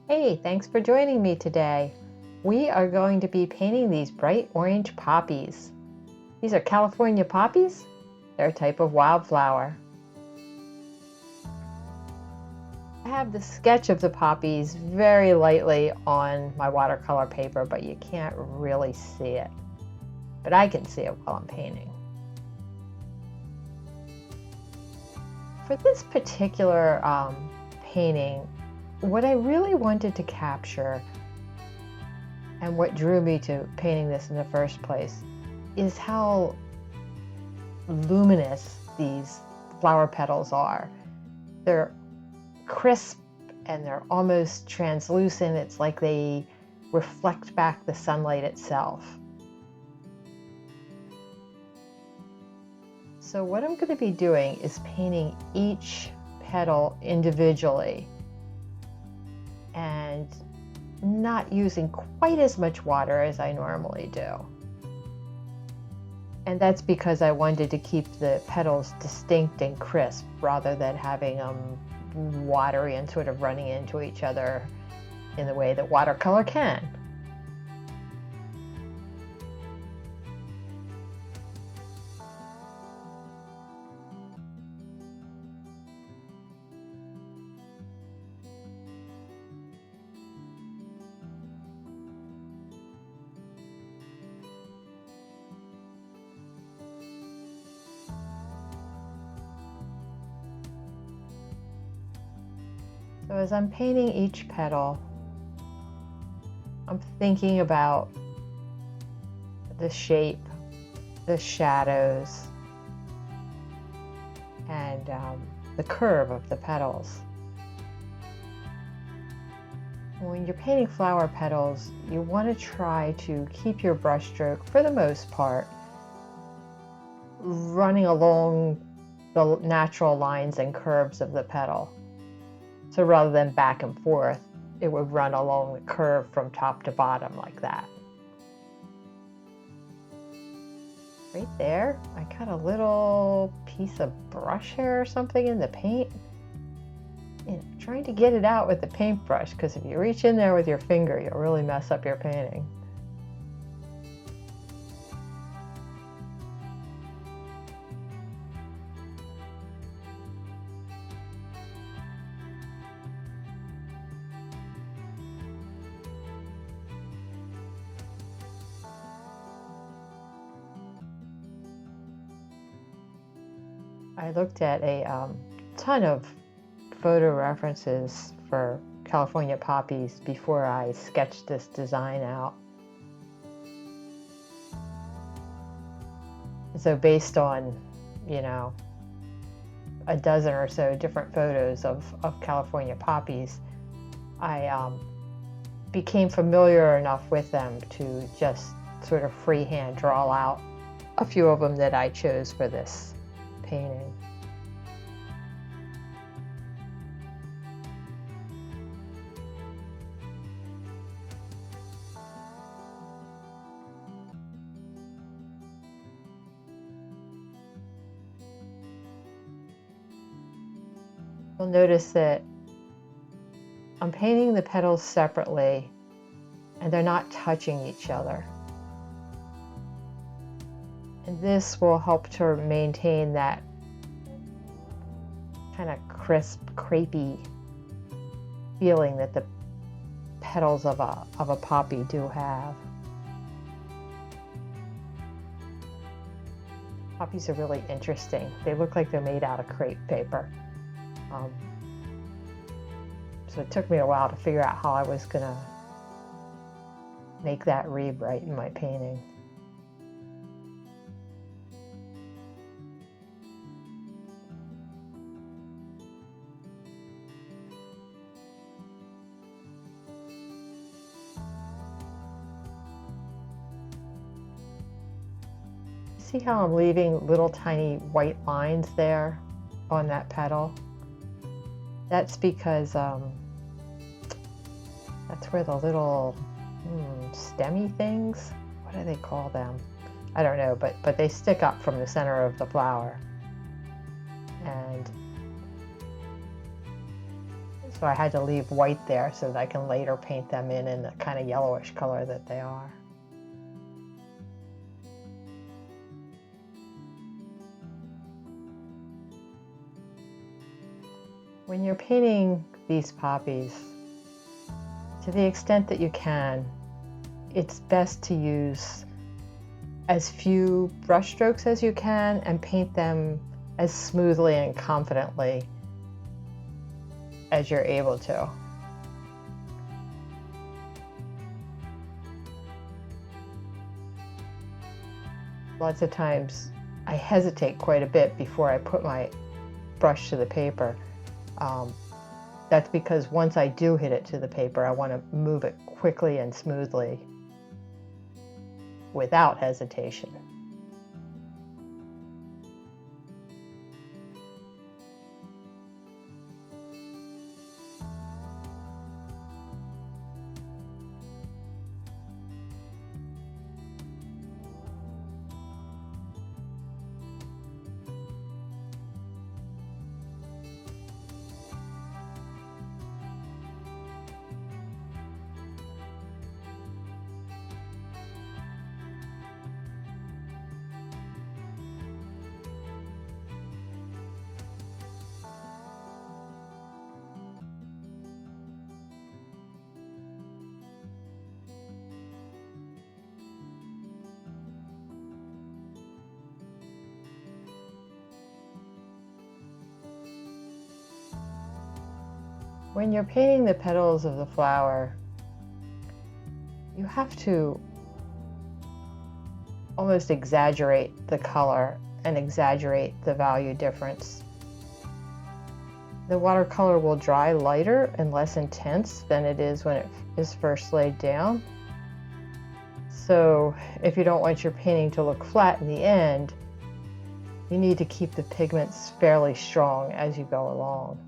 Hey, thanks for joining me today. We are going to be painting these bright orange poppies. These are California poppies. They're a type of wildflower. I have the sketch of the poppies very lightly on my watercolor paper, but you can't really see it. But I can see it while I'm painting. For this particular painting, what I really wanted to capture and what drew me to painting this in the first place is how luminous these flower petals are. They're crisp and they're almost translucent. It's like they reflect back the sunlight itself. So what I'm going to be doing is painting each petal individually and not using quite as much water as I normally do. And that's because I wanted to keep the petals distinct and crisp rather than having them watery and sort of running into each other in the way that watercolor can. So as I'm painting each petal, I'm thinking about the shape, the shadows, and the curve of the petals. When you're painting flower petals, you want to try to keep your brushstroke, for the most part, running along the natural lines and curves of the petal. So rather than back and forth, it would run along the curve from top to bottom like that. Right there, I got a little piece of brush hair or something in the paint. And I'm trying to get it out with the paintbrush, because if you reach in there with your finger, you'll really mess up your painting. I looked at a ton of photo references for California poppies before I sketched this design out. So based on, a dozen or so different photos of California poppies, I became familiar enough with them to just sort of freehand draw out a few of them that I chose for this painting. You'll notice that I'm painting the petals separately and they're not touching each other. And this will help to maintain that kind of crisp, crepey feeling that the petals of a poppy do have. Poppies are really interesting. They look like they're made out of crepe paper. So it took me a while to figure out how I was going to make that read right in my painting. See how I'm leaving little tiny white lines there on that petal? That's because that's where the little stemmy things, what do they call them? I don't know, but they stick up from the center of the flower. And So I had to leave white there so that I can later paint them in the kind of yellowish color that they are. When you're painting these poppies, to the extent that you can, it's best to use as few brush strokes as you can and paint them as smoothly and confidently as you're able to. Lots of times I hesitate quite a bit before I put my brush to the paper. That's because once I do hit it to the paper, I want to move it quickly and smoothly without hesitation. When you're painting the petals of the flower, you have to almost exaggerate the color and exaggerate the value difference. The watercolor will dry lighter and less intense than it is when it is first laid down. So if you don't want your painting to look flat in the end, you need to keep the pigments fairly strong as you go along.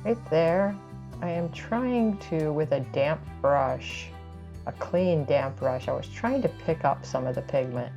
Right there, I am trying to, with a damp brush, a clean damp brush, I was trying to pick up some of the pigment.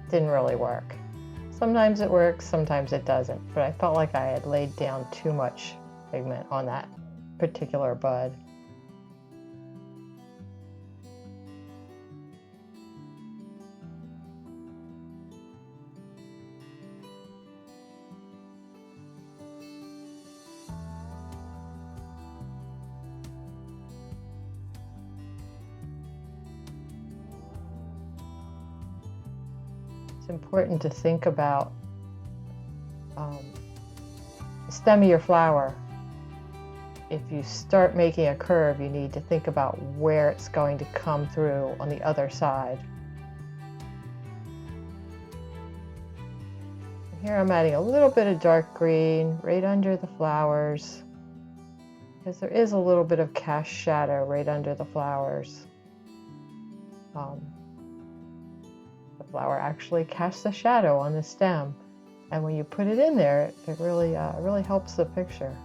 Didn't really work. Sometimes it works, sometimes it doesn't, but I felt like I had laid down too much pigment on that particular bud. It's important to think about the stem of your flower. If you start making a curve, you need to think about where it's going to come through on the other side. Here I'm adding a little bit of dark green right under the flowers, because there is a little bit of cast shadow right under the flowers. The flower actually casts a shadow on the stem, and when you put it in there, it really helps the picture.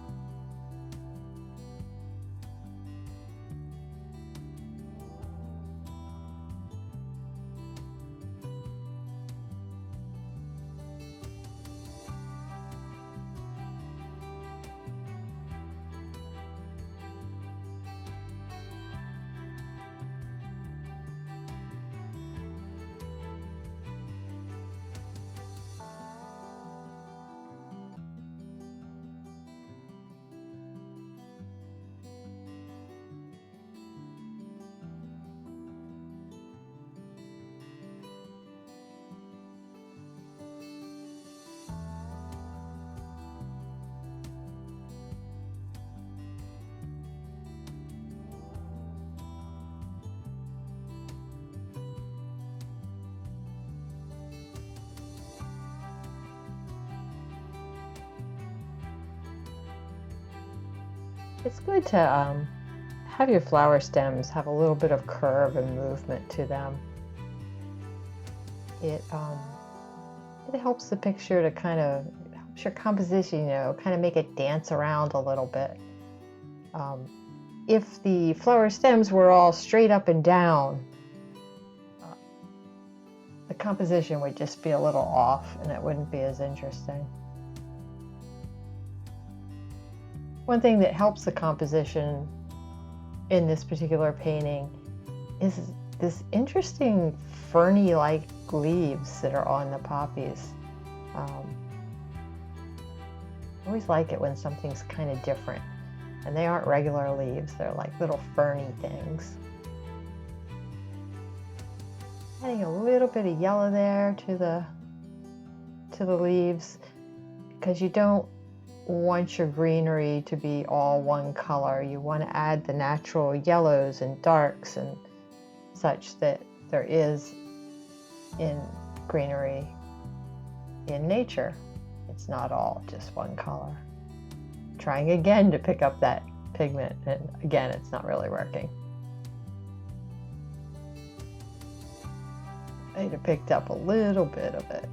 It's good to have your flower stems have a little bit of curve and movement to them. It helps the picture to kind of, helps your composition, you know, kind of make it dance around a little bit. If the flower stems were all straight up and down, the composition would just be a little off and it wouldn't be as interesting. One thing that helps the composition in this particular painting is this interesting ferny-like leaves that are on the poppies. I always like it when something's kind of different, and they aren't regular leaves, they're like little ferny things. Adding a little bit of yellow there to the leaves, because you don't want your greenery to be all one color. You want to add the natural yellows and darks and such that there is in greenery in nature. It's not all just one color. Trying again to pick up that pigment, and again, it's not really working. I might have picked up a little bit of it.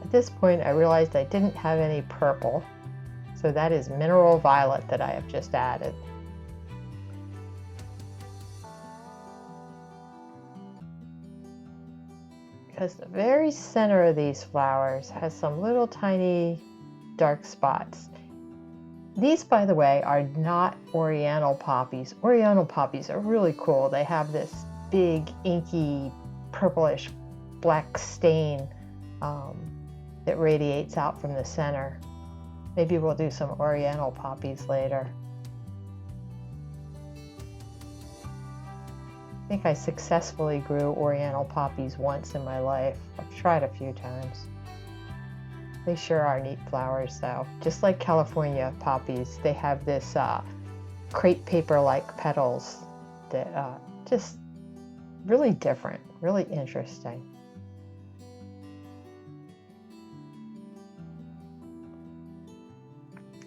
At this point, I realized I didn't have any purple, so that is mineral violet that I have just added. Because the very center of these flowers has some little tiny dark spots. These, by the way, are not Oriental poppies. Oriental poppies are really cool. They have this big, inky, purplish black stain that radiates out from the center. Maybe we'll do some Oriental poppies later. I think I successfully grew Oriental poppies once in my life. I've tried a few times. They sure are neat flowers though. Just like California poppies, they have this crepe paper-like petals that just really different, really interesting.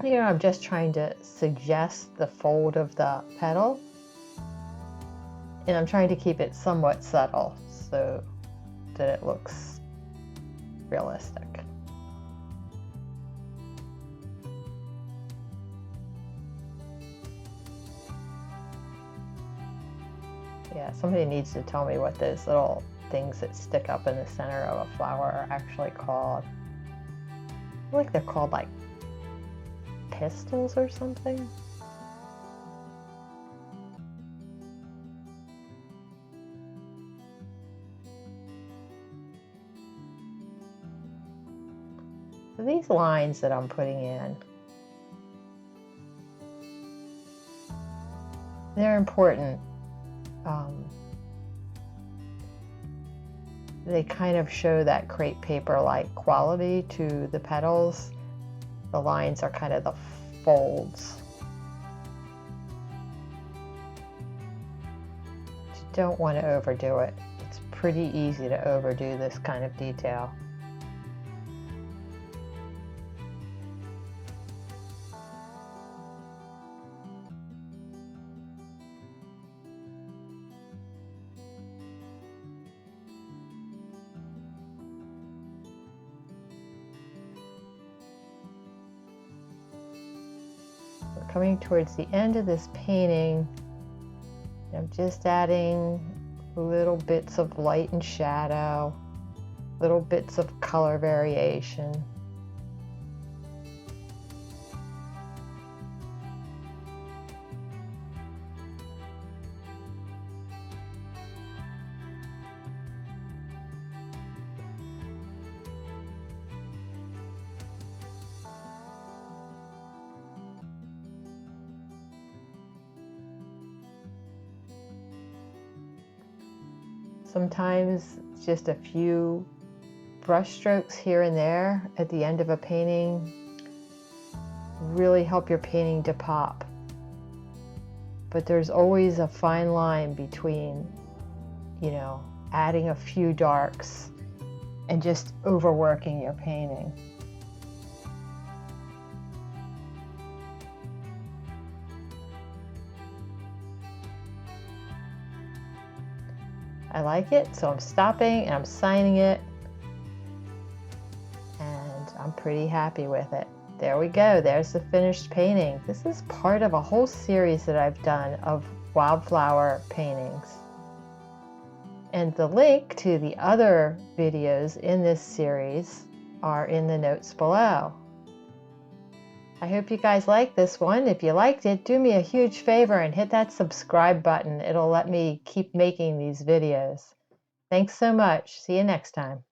Here I'm just trying to suggest the fold of the petal, and I'm trying to keep it somewhat subtle so that it looks realistic. Yeah, somebody needs to tell me what those little things that stick up in the center of a flower are actually called. I feel like they're called like pistils or something. So these lines that I'm putting in, they're important. They kind of show that crepe paper-like quality to the petals. The lines are kind of the folds. You don't want to overdo it. It's pretty easy to overdo this kind of detail. Coming towards the end of this painting, I'm just adding little bits of light and shadow, little bits of color variation. Sometimes just a few brush strokes here and there at the end of a painting really help your painting to pop. But there's always a fine line between, you know, adding a few darks and just overworking your painting. I like it, so I'm stopping and I'm signing it, and I'm pretty happy with it. There we go, there's the finished painting. This is part of a whole series that I've done of wildflower paintings. And the link to the other videos in this series are in the notes below. I hope you guys liked this one. If you liked it, do me a huge favor and hit that subscribe button. It'll let me keep making these videos. Thanks so much. See you next time.